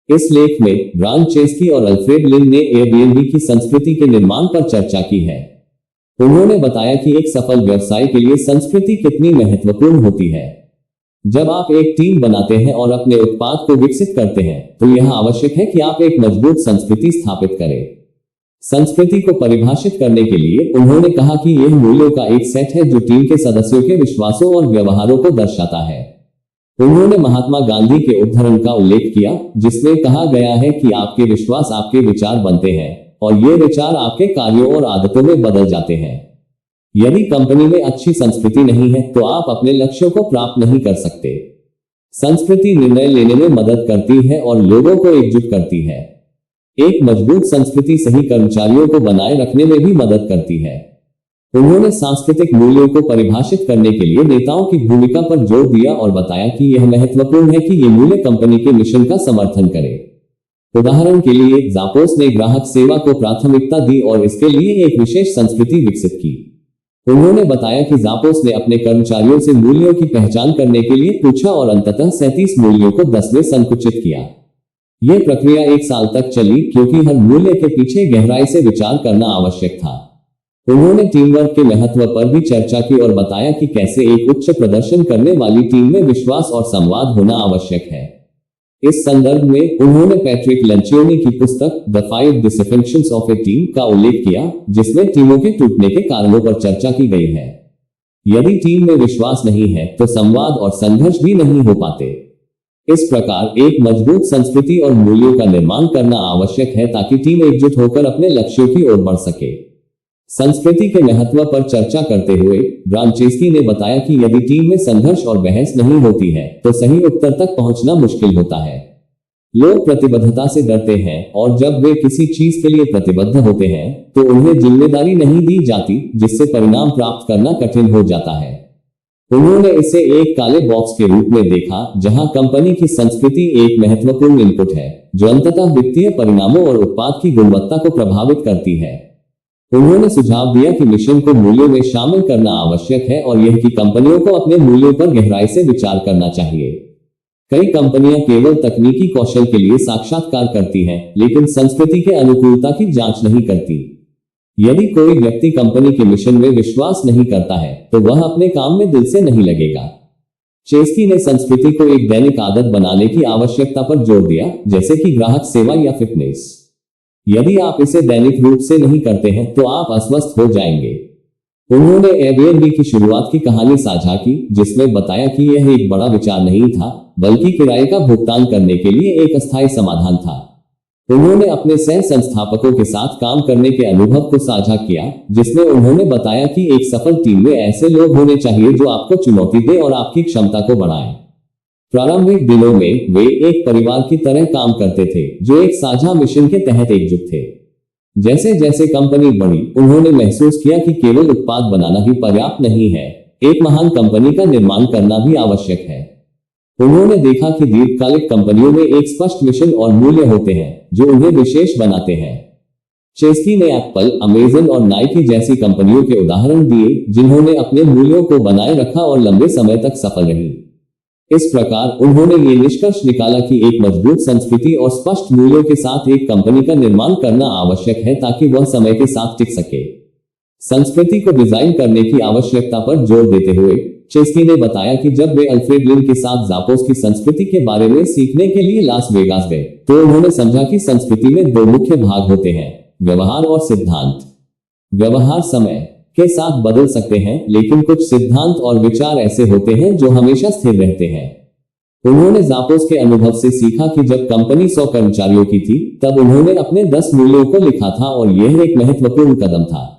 इस लेख में ब्रायन चेस्की और अल्फ्रेड लिन ने एयरबीएनबी की संस्कृति के निर्माण पर चर्चा की है। उन्होंने बताया कि एक सफल व्यवसाय के लिए संस्कृति कितनी महत्वपूर्ण होती है। जब आप एक टीम बनाते हैं और अपने उत्पाद को विकसित करते हैं, तो यह आवश्यक है कि आप एक मजबूत संस्कृति स्थापित करें। संस्कृति को परिभाषित करने के लिए उन्होंने कहा कि यह मूल्यों का एक सेट है जो टीम के सदस्यों के विश्वासों और व्यवहारों को दर्शाता है। उन्होंने महात्मा गांधी के उद्धरण का उल्लेख किया, जिसमें कहा गया है कि आपके विश्वास आपके विचार बनते हैं और ये विचार आपके कार्यों और आदतों में बदल जाते हैं। यदि कंपनी में अच्छी संस्कृति नहीं है, तो आप अपने लक्ष्यों को प्राप्त नहीं कर सकते। संस्कृति निर्णय लेने में मदद करती है और लोगों को एकजुट करती है। एक मजबूत संस्कृति सही कर्मचारियों को बनाए रखने में भी मदद करती है। उन्होंने सांस्कृतिक मूल्यों को परिभाषित करने के लिए नेताओं की भूमिका पर जोर दिया और बताया कि यह महत्वपूर्ण है कि ये मूल्य कंपनी के मिशन का समर्थन करें। उदाहरण के लिए, जापोस ने ग्राहक सेवा को प्राथमिकता दी और इसके लिए एक विशेष संस्कृति विकसित की। उन्होंने बताया कि जापोस ने अपने कर्मचारियों से मूल्यों की पहचान करने के लिए पूछा और अंततः 37 मूल्यों को 10 में संकुचित किया। यह प्रक्रिया 1 साल तक चली, क्योंकि हर मूल्य के पीछे गहराई से विचार करना आवश्यक था। उन्होंने टीम वर्क के महत्व पर भी चर्चा की और बताया कि कैसे एक उच्च प्रदर्शन करने वाली टीम में विश्वास और संवाद होना आवश्यक है। इस संदर्भ में उन्होंने पैट्रिक लेंचियोनी की पुस्तक the 5 dysfunctions of A team का उल्लेख किया, जिसमें टीमों के टूटने के कारणों पर चर्चा की गई है। यदि टीम में विश्वास नहीं है, तो संवाद और संघर्ष भी नहीं हो पाते। इस प्रकार एक मजबूत संस्कृति और मूल्यों का निर्माण करना आवश्यक है ताकि टीम एकजुट होकर अपने लक्ष्यों की ओर बढ़ सके। संस्कृति के महत्व पर चर्चा करते हुए ब्रायन चेस्की ने बताया कि यदि टीम में संघर्ष और बहस नहीं होती है, तो सही उत्तर तक पहुंचना मुश्किल होता है। लोग प्रतिबद्धता से डरते हैं और जब वे किसी चीज के लिए प्रतिबद्ध होते हैं, तो उन्हें जिम्मेदारी नहीं दी जाती, जिससे परिणाम प्राप्त करना कठिन हो जाता है। उन्होंने इसे एक काले बॉक्स के रूप में देखा, जहां कंपनी की संस्कृति एक महत्वपूर्ण इनपुट है, जो अंततः वित्तीय परिणामों और उत्पाद की गुणवत्ता को प्रभावित करती है। उन्होंने सुझाव दिया कि मिशन को मूल्यों में शामिल करना आवश्यक है और यह कि कंपनियों को अपने मूल्यों पर गहराई से विचार करना चाहिए। कई कंपनियां केवल तकनीकी कौशल के लिए साक्षात्कार करती हैं, लेकिन संस्कृति के अनुकूलता की जांच नहीं करती। यदि कोई व्यक्ति कंपनी के मिशन में विश्वास नहीं करता है, तो वह अपने काम में दिल से नहीं लगेगा। चेस्की ने संस्कृति को एक दैनिक आदत बनाने की आवश्यकता पर जोर दिया, जैसे कि ग्राहक सेवा या फिटनेस। यदि आप इसे दैनिक रूप से नहीं करते हैं, तो आप अस्वस्थ हो जाएंगे। उन्होंने एयरबीएनबी की शुरुआत की कहानी साझा की, जिसमें बताया कि यह एक बड़ा विचार नहीं था, बल्कि किराए का भुगतान करने के लिए एक अस्थायी समाधान था। उन्होंने अपने सह संस्थापकों के साथ काम करने के अनुभव को साझा किया, जिसमें उन्होंने बताया कि एक सफल टीम में ऐसे लोग होने चाहिए जो आपको चुनौती दें और आपकी क्षमता को बढ़ाएं। प्रारंभिक दिनों में वे एक परिवार की तरह काम करते थे, जो एक साझा मिशन के तहत एकजुट थे। जैसे जैसे कंपनी बढ़ी, उन्होंने महसूस किया कि केवल उत्पाद बनाना ही पर्याप्त नहीं है, एक महान कंपनी का निर्माण करना भी आवश्यक है। उन्होंने देखा कि दीर्घकालिक कंपनियों में एक स्पष्ट मिशन और मूल्य होते हैं, जो उन्हें विशेष बनाते हैं। चेस्की ने एप्पल, अमेज़न और नाइकी जैसी कंपनियों के उदाहरण दिए, जिन्होंने अपने मूल्यों को बनाए रखा और लंबे समय तक सफल रही। इस प्रकार उन्होंने ये निष्कर्ष निकाला कि एक मजबूत संस्कृति और स्पष्ट मूल्यों के साथ एक कंपनी का निर्माण करना आवश्यक है ताकि वह समय के साथ टिक सके। संस्कृति को डिजाइन करने की आवश्यकता पर जोर देते हुए चेस्की ने बताया कि जब वे अल्फ्रेड लिन के साथ जापोस की संस्कृति के बारे में सीखने के लिए लास वेगास गए, तो उन्होंने समझा कि संस्कृति में 2 मुख्य भाग होते हैं, व्यवहार और सिद्धांत। व्यवहार समय के साथ बदल सकते हैं, लेकिन कुछ सिद्धांत और विचार ऐसे होते हैं जो हमेशा स्थिर रहते हैं। उन्होंने जापोस के अनुभव से सीखा कि जब कंपनी 100 कर्मचारियों की थी, तब उन्होंने अपने 10 मूल्यों को लिखा था और यह एक महत्वपूर्ण कदम था।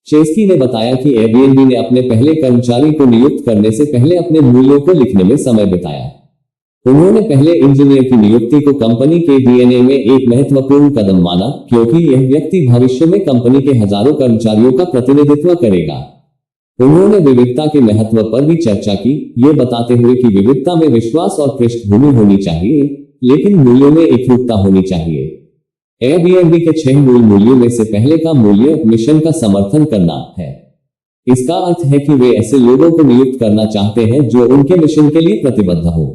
चेस्की ने बताया कि एयरबीएनबी ने अपने पहले कर्मचारी को नियुक्त करने से पहले अपने मूल्यों को लिखने में समय बिताया। उन्होंने पहले इंजीनियर की नियुक्ति को कंपनी के डीएनए में एक महत्वपूर्ण कदम माना, क्योंकि यह व्यक्ति भविष्य में कंपनी के हजारों कर्मचारियों का प्रतिनिधित्व करेगा। उन्होंने विविधता के महत्व पर भी चर्चा की, ये बताते हुए कि विविधता में विश्वास और पृष्ठभूमि होनी चाहिए, लेकिन मूल्यों में एकरूपता होनी चाहिए। एयरबीएनबी के 6 मूल मूल्यों में से पहले का मूल्य मिशन का समर्थन करना है। इसका अर्थ है कि वे ऐसे लोगों को नियुक्त करना चाहते हैं जो उनके मिशन के लिए प्रतिबद्ध हो।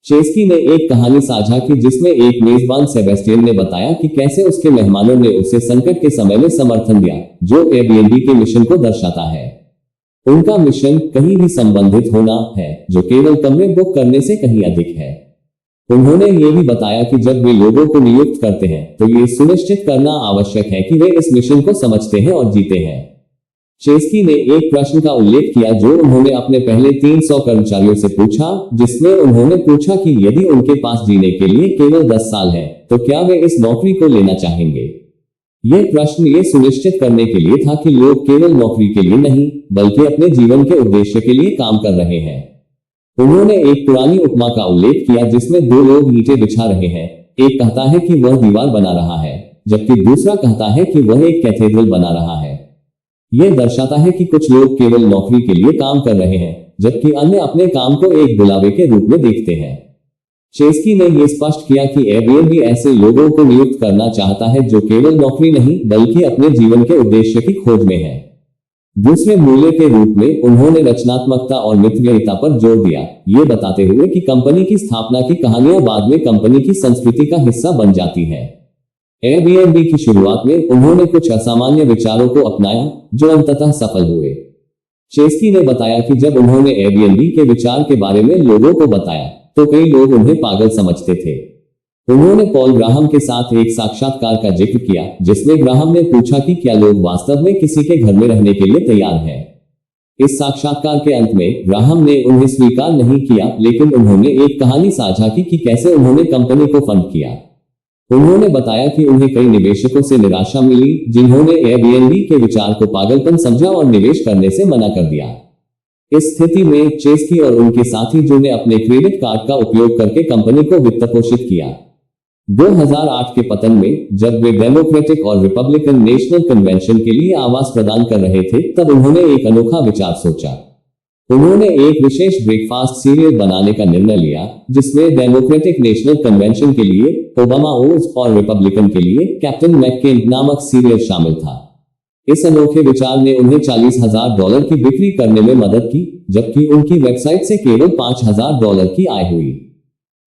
चेस्की ने एक कहानी साझा की जिसमें एक मेजबान सेबेस्टियन ने बताया कि कैसे उसके मेहमानों ने उसे संकट के समय में समर्थन दिया, जो एयरबीएनबी के मिशन को दर्शाता है। उनका मिशन कहीं भी संबंधित होना है, जो केवल कमरे बुक करने से कहीं अधिक है। उन्होंने ये भी बताया कि जब वे लोगों को नियुक्त करते हैं तो ये सुनिश्चित करना आवश्यक है कि वे इस मिशन को समझते हैं और जीते हैं। चेस्की ने एक प्रश्न का उल्लेख किया जो उन्होंने अपने पहले 300 कर्मचारियों से पूछा, जिसमें उन्होंने पूछा कि यदि उनके पास जीने के लिए केवल 10 साल है तो क्या वे इस नौकरी को लेना चाहेंगे। यह प्रश्न ये सुनिश्चित करने के लिए था कि लोग केवल नौकरी के लिए नहीं बल्कि अपने जीवन के उद्देश्य के लिए काम कर रहे हैं। उन्होंने एक पुरानी उपमा का उल्लेख किया जिसमें दो लोग ईंटें बिछा रहे हैं। एक कहता है कि वह दीवार बना रहा है, जबकि दूसरा कहता है कि वह एक कैथेड्रल बना रहा है। यह दर्शाता है कि कुछ लोग केवल नौकरी के लिए काम कर रहे हैं, जबकि अन्य अपने काम को एक बुलावे के रूप में देखते हैं। चेस्की ने यह स्पष्ट किया कि एयरबीएनबी ऐसे लोगों को नियुक्त करना चाहता है जो केवल नौकरी नहीं बल्कि अपने जीवन के उद्देश्य की खोज में है। दूसरे मूल्य के रूप में उन्होंने रचनात्मकता और मितव्ययिता पर जोर दिया, ये बताते हुए कि कंपनी की स्थापना की कहानियां बाद में कंपनी की संस्कृति का हिस्सा बन जाती है। एयरबीएनबी की शुरुआत में उन्होंने कुछ असामान्य विचारों को अपनाया जो अंततः सफल हुए। चेस्की ने बताया कि जब उन्होंने एयरबीएनबी के विचार के बारे में लोगों को बताया तो कई लोग उन्हें पागल समझते थे। उन्होंने पॉल ग्राहम के साथ एक साक्षात्कार का जिक्र किया जिसमें ग्राहम ने पूछा कि क्या लोग वास्तव में किसी के घर में रहने के लिए तैयार हैं। इस साक्षात्कार के अंत में ग्राहम ने उन्हें स्वीकार नहीं किया, लेकिन उन्होंने एक कहानी साझा की कि कैसे उन्होंने कंपनी को फंड किया। उन्होंने बताया कि उन्हें कई निवेशकों से निराशा मिली जिन्होंने एयरबीएनबी के विचार को पागलपन समझा और निवेश करने से मना कर दिया। इस स्थिति में चेस्की और उनके साथी जो ने अपने क्रेडिट कार्ड का उपयोग करके कंपनी को वित्तपोषित किया। 2008 के पतन में जब वे डेमोक्रेटिक और रिपब्लिकन नेशनल कन्वेंशन के लिए आवास प्रदान कर रहे थे, तब उन्होंने एक अनोखा विचार सोचा। उन्होंने एक विशेष ब्रेकफास्ट सीरियल बनाने का निर्णय लिया जिसमें डेमोक्रेटिक नेशनल कन्वेंशन के लिए ओबामा ओट्स और रिपब्लिकन के लिए कैप्टन मैककेन नामक सीरियल शामिल था। इस अनोखे विचार ने उन्हें $40,000 की बिक्री करने में मदद की, जबकि उनकी वेबसाइट से केवल $5,000 की आय हुई।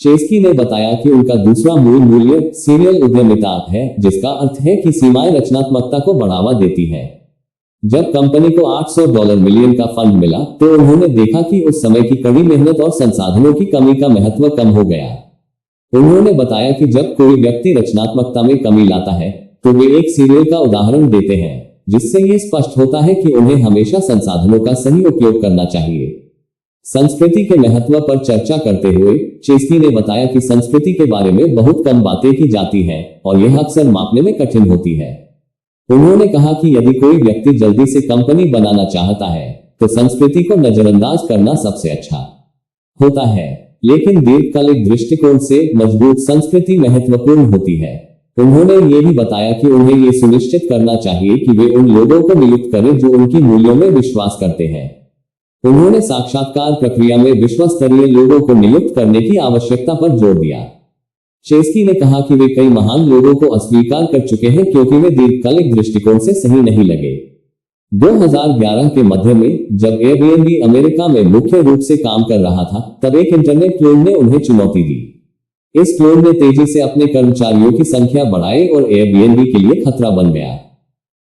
चेस्की ने बताया कि उनका दूसरा मूल मूल्य सीरियल उद्यमिता है, जिसका अर्थ है कि सीमाएं रचनात्मकता को बढ़ावा देती है। जब कंपनी को $800 मिलियन का फंड मिला तो उन्होंने देखा कि उस समय की कड़ी मेहनत और संसाधनों की कमी का महत्व कम हो गया। उन्होंने बताया कि जब कोई व्यक्ति रचनात्मकता में कमी लाता है तो वे एक सीरियल का उदाहरण देते हैं, जिससे ये स्पष्ट होता है कि उन्हें हमेशा संसाधनों का सही उपयोग करना चाहिए। संस्कृति के महत्व पर चर्चा करते हुए चेस्की ने बताया कि संस्कृति के बारे में बहुत कम बातें की जाती हैं और यह अक्सर मापने में कठिन होती है। उन्होंने कहा कि यदि कोई व्यक्ति जल्दी से कंपनी बनाना चाहता है तो संस्कृति को नजरअंदाज करना सबसे अच्छा होता है, लेकिन दीर्घकालिक दृष्टिकोण से मजबूत संस्कृति महत्वपूर्ण होती है। उन्होंने ये भी बताया कि उन्हें ये सुनिश्चित करना चाहिए कि वे उन लोगों को नियुक्त करें जो उनकी मूल्यों में विश्वास करते हैं। उन्होंने साक्षात्कार प्रक्रिया में विश्वस्तरीय लोगों को नियुक्त करने की आवश्यकता पर जोर दिया। चेस्की ने कहा कि वे कई महान लोगों को अस्वीकार कर चुके हैं क्योंकि वे दीर्घकालिक दृष्टिकोण से सही नहीं लगे। 2011 के मध्य में जब एयरबीएनबी अमेरिका में मुख्य रूप से काम कर रहा था, तब एक इंटरनेट क्लोन ने उन्हें चुनौती दी। इस क्लोन ने तेजी से अपने कर्मचारियों की संख्या बढ़ाई और एयरबीएनबी के लिए खतरा बन गया।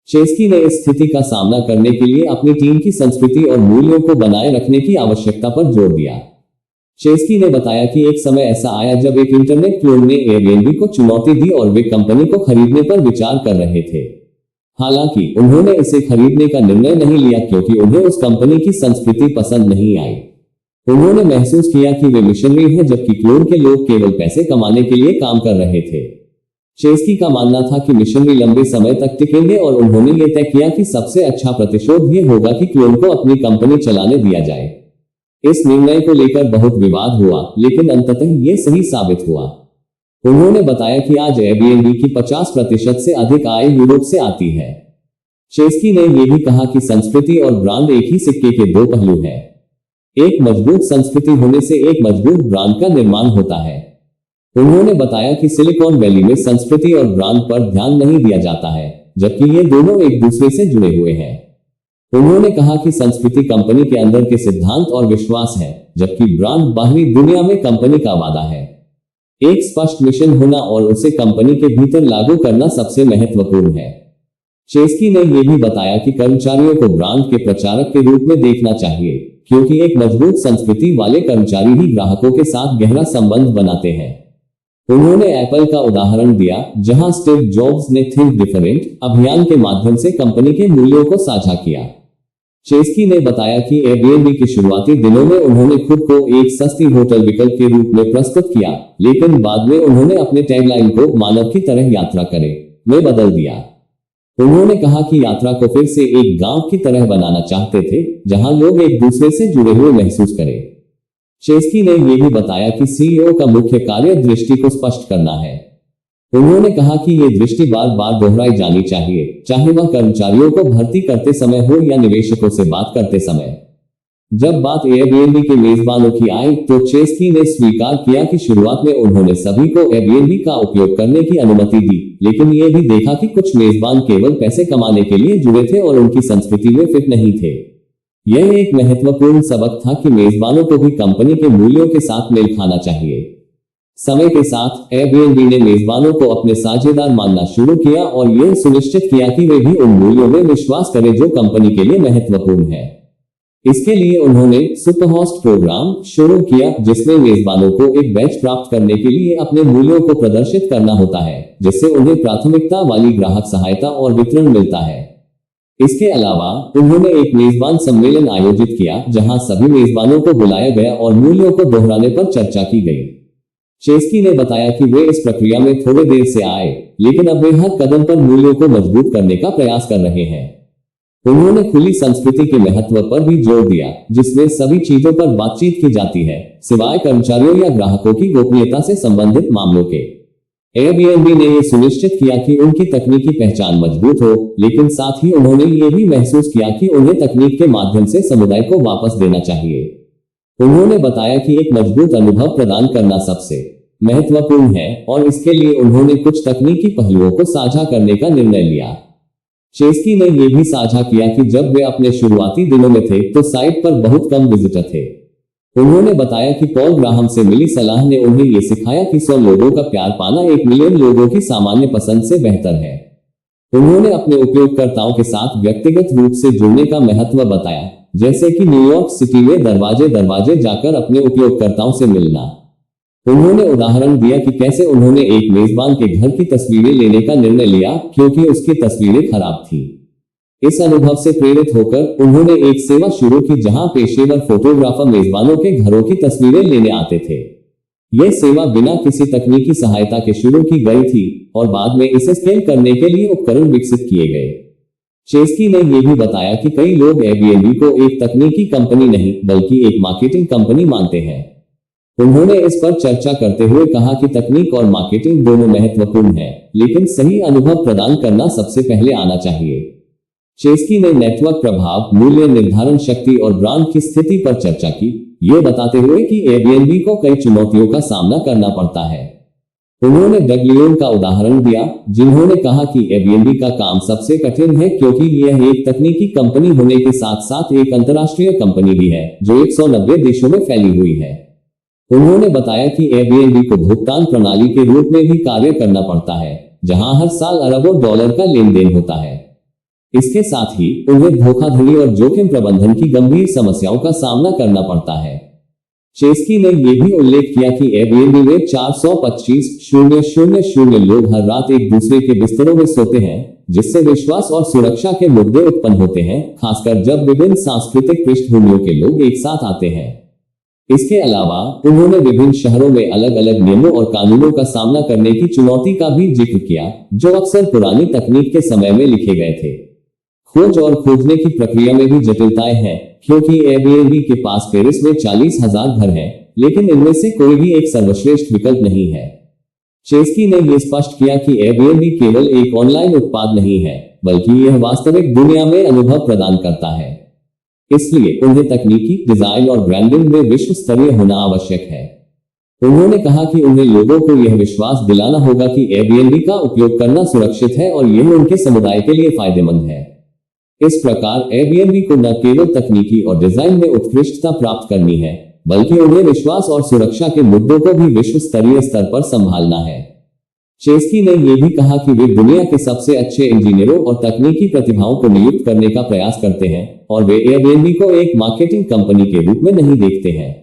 चेस्की ने इस स्थिति का सामना करने के लिए अपनी टीम की संस्कृति और मूल्यों को बनाए रखने की आवश्यकता पर जोर दिया। चेस्की ने बताया कि एक समय ऐसा आया जब एक इंटरनेट क्लोन ने एयरबीएनबी को चुनौती दी और वे कंपनी को खरीदने पर विचार कर रहे थे। हालांकि उन्होंने इसे खरीदने का निर्णय नहीं लिया क्योंकि उन्हें उस कंपनी की संस्कृति पसंद नहीं आई। उन्होंने महसूस किया कि वे मिशनरी हैं, जबकि क्लोन के लोग केवल पैसे कमाने के लिए काम कर रहे थे। चेस्की का मानना था कि मिशनरी लंबे समय तक टिकेंगे और उन्होंने ये तय किया कि सबसे अच्छा प्रतिशोध ये होगा कि क्लोन को अपनी कंपनी चलाने दिया जाए। इस निर्णय को लेकर बहुत विवाद हुआ, लेकिन अंततः ये सही साबित हुआ। उन्होंने बताया कि आज एयरबीएनबी की 50% से अधिक आय यूरोप से आती है। चेस्की ने यह भी कहा कि संस्कृति और ब्रांड एक ही सिक्के के दो पहलू हैं। एक मजबूत संस्कृति होने से एक मजबूत ब्रांड का निर्माण होता है। उन्होंने बताया कि सिलिकॉन वैली में संस्कृति और ब्रांड पर ध्यान नहीं दिया जाता है, जबकि ये दोनों एक दूसरे से जुड़े हुए हैं। उन्होंने कहा कि संस्कृति कंपनी के अंदर के सिद्धांत और विश्वास है, जबकि ब्रांड बाहरी दुनिया में कंपनी का वादा है। एक स्पष्ट मिशन होना और उसे कंपनी के भीतर लागू करना सबसे महत्वपूर्ण है। चेस्की ने यह भी बताया कि कर्मचारियों को ब्रांड के प्रचारक के रूप में देखना चाहिए, क्योंकि एक मजबूत संस्कृति वाले कर्मचारी ही ग्राहकों के साथ गहरा संबंध बनाते हैं। उन्होंने एप्पल का उदाहरण दिया, जहां स्टीव जॉब्स ने थिंक डिफरेंट अभियान के माध्यम से कंपनी के मूल्यों को साझा किया। चेस्की ने बताया कि एयरबीएनबी के शुरुआती दिनों में उन्होंने खुद को एक सस्ती होटल विकल्प के रूप में प्रस्तुत किया, लेकिन बाद में उन्होंने अपने टैगलाइन को मानव की तरह यात्रा करें में बदल दिया। उन्होंने कहा कि यात्रा को फिर से एक गांव की तरह बनाना चाहते थे, जहां लोग एक दूसरे से जुड़े हुए महसूस करें। चेस्की ने यह भी बताया कि सीईओ का मुख्य कार्य दृष्टि को स्पष्ट करना है। उन्होंने कहा कि ये दृष्टि बार बार दोहराई जानी चाहिए, चाहे वह कर्मचारियों को भर्ती करते समय हो या निवेशकों से बात करते समय। जब बात एयरबीएनबी के मेजबानों की आई, तो चेस्की ने स्वीकार किया कि शुरुआत में उन्होंने सभी को एयरबीएनबी का उपयोग करने की अनुमति दी, लेकिन यह भी देखा कि कुछ मेजबान केवल पैसे कमाने के लिए जुड़े थे और उनकी संस्कृति में फिट नहीं थे। यह एक महत्वपूर्ण सबक था कि मेजबानों को भी कंपनी के मूल्यों के साथ मेल खाना चाहिए। समय के साथ एयरबीएनबी ने मेजबानों को अपने साझेदार मानना शुरू किया और यह सुनिश्चित किया कि वे भी उन मूल्यों में विश्वास करें जो कंपनी के लिए महत्वपूर्ण है। इसके लिए उन्होंने सुपरहोस्ट प्रोग्राम शुरू किया, जिसमें मेजबानों को एक बैच प्राप्त करने के लिए अपने मूल्यों को प्रदर्शित करना होता है, जिससे उन्हें प्राथमिकता वाली ग्राहक सहायता और वितरण मिलता है। इसके अलावा उन्होंने एक मेजबान सम्मेलन आयोजित किया, जहां सभी मेजबानों को बुलाया गया और मूल्यों को दोहराने पर चर्चा की गई। चेस्की ने बताया कि वे इस प्रक्रिया में थोड़े देर से आए, लेकिन अब वे हर कदम पर मूल्यों को मजबूत करने का प्रयास कर रहे हैं। उन्होंने खुली संस्कृति के महत्व पर भी जोर दिया, जिसमें सभी चीजों पर बातचीत की जाती है, सिवाय कर्मचारियों या ग्राहकों की गोपनीयता से संबंधित मामलों के। एयरबीएनबी ने यह सुनिश्चित किया कि उनकी तकनीकी पहचान मजबूत हो, लेकिन साथ ही उन्होंने ये भी महसूस किया कि उन्हें तकनीक के माध्यम से समुदाय को वापस देना चाहिए। उन्होंने बताया कि एक मजबूत अनुभव प्रदान करना सबसे महत्वपूर्ण है और इसके लिए उन्होंने कुछ तकनीकी पहलुओं को साझा करने का निर्णय लिया। चेस्की ने यह भी साझा किया कि जब वे अपने शुरुआती दिनों में थे तो साइट पर बहुत कम विजिटर थे। उन्होंने बताया कि पॉल ग्राहम से मिली सलाह ने उन्हें यह सिखाया कि 100 लोगों का प्यार पाना 1 मिलियन लोगों की सामान्य पसंद से बेहतर है। उन्होंने अपने उपयोगकर्ताओं के साथ व्यक्तिगत रूप से जुड़ने का महत्व बताया, जैसे कि न्यूयॉर्क सिटी में दरवाजे दरवाजे जाकर अपने उपयोगकर्ताओं से मिलना। उन्होंने उदाहरण दिया कि कैसे उन्होंने एक मेजबान के घर की तस्वीरें लेने का निर्णय लिया, क्योंकि उसकी तस्वीरें खराब थीं। इस अनुभव से प्रेरित होकर उन्होंने एक सेवा शुरू की, जहां पेशेवर फोटोग्राफर मेजबानों के घरों की तस्वीरें लेने आते थे। यह सेवा बिना किसी तकनीकी सहायता के शुरू की गई थी और बाद में इसे स्केल करने के लिए उपकरण विकसित किए गए। चेस्की ने यह भी बताया कि कई लोग एयरबीएनबी को एक तकनीकी कंपनी नहीं, बल्कि एक मार्केटिंग कंपनी मानते हैं। उन्होंने इस पर चर्चा करते हुए कहा कि तकनीक और मार्केटिंग दोनों महत्वपूर्ण हैं, लेकिन सही अनुभव प्रदान करना सबसे पहले आना चाहिए। चेस्की ने नेटवर्क प्रभाव, मूल्य निर्धारण शक्ति और ब्रांड की स्थिति पर चर्चा की, ये बताते हुए कि एयरबीएनबी को कई चुनौतियों का सामना करना पड़ता है। उन्होंने डग लियोन का उदाहरण दिया, जिन्होंने कहा कि एयरबीएनबी का काम सबसे कठिन है क्योंकि यह एक तकनीकी कंपनी होने के साथ साथ एक अंतर्राष्ट्रीय कंपनी भी है, जो 190 देशों में फैली हुई है। उन्होंने बताया कि एयरबीएनबी को भुगतान प्रणाली के रूप में भी कार्य करना पड़ता है, जहां हर साल अरबों डॉलर का लेन देन होता है। इसके साथ ही उन्हें धोखाधड़ी और जोखिम प्रबंधन की गंभीर समस्याओं का सामना करना पड़ता है। चेस्की ने यह भी उल्लेख किया कि एयरबीएनबी में 425,000 लोग हर रात एक दूसरे के बिस्तरों में सोते हैं, जिससे विश्वास और सुरक्षा के मुद्दे उत्पन्न होते हैं, खासकर जब विभिन्न सांस्कृतिक पृष्ठभूमियों के लोग एक साथ आते हैं। इसके अलावा उन्होंने विभिन्न शहरों में अलग अलग नियमों और कानूनों का सामना करने की चुनौती का भी जिक्र किया, जो अक्सर पुरानी तकनीक के समय में लिखे गए थे। खोज और खोजने की प्रक्रिया में भी जटिलताएं हैं, क्योंकि एयरबीएनबी के पास पेरिस में 40,000 घर हैं, लेकिन इनमें से कोई भी एक सर्वश्रेष्ठ विकल्प नहीं है। चेस्की ने यह स्पष्ट किया कि एयरबीएनबी केवल एक ऑनलाइन उत्पाद नहीं है, बल्कि यह वास्तविक दुनिया में अनुभव प्रदान करता है। इसलिए उन्हें तकनीकी, डिजाइन और ब्रांडिंग में विश्व स्तरीय होना आवश्यक है। उन्होंने कहा कि उन्हें लोगों को यह विश्वास दिलाना होगा कि एयरबीएनबी का उपयोग करना सुरक्षित है और यह उनके समुदाय के लिए फायदेमंद है। इस प्रकार एयरबीएनबी को न केवल तकनीकी और डिजाइन में उत्कृष्टता प्राप्त करनी है, बल्कि उन्हें विश्वास और सुरक्षा के मुद्दों को भी विश्व स्तरीय स्तर पर संभालना है। चेस्की ने यह भी कहा कि वे दुनिया के सबसे अच्छे इंजीनियरों और तकनीकी प्रतिभाओं को नियुक्त करने का प्रयास करते हैं और वे एयरबीएनबी को एक मार्केटिंग कंपनी के रूप में नहीं देखते हैं।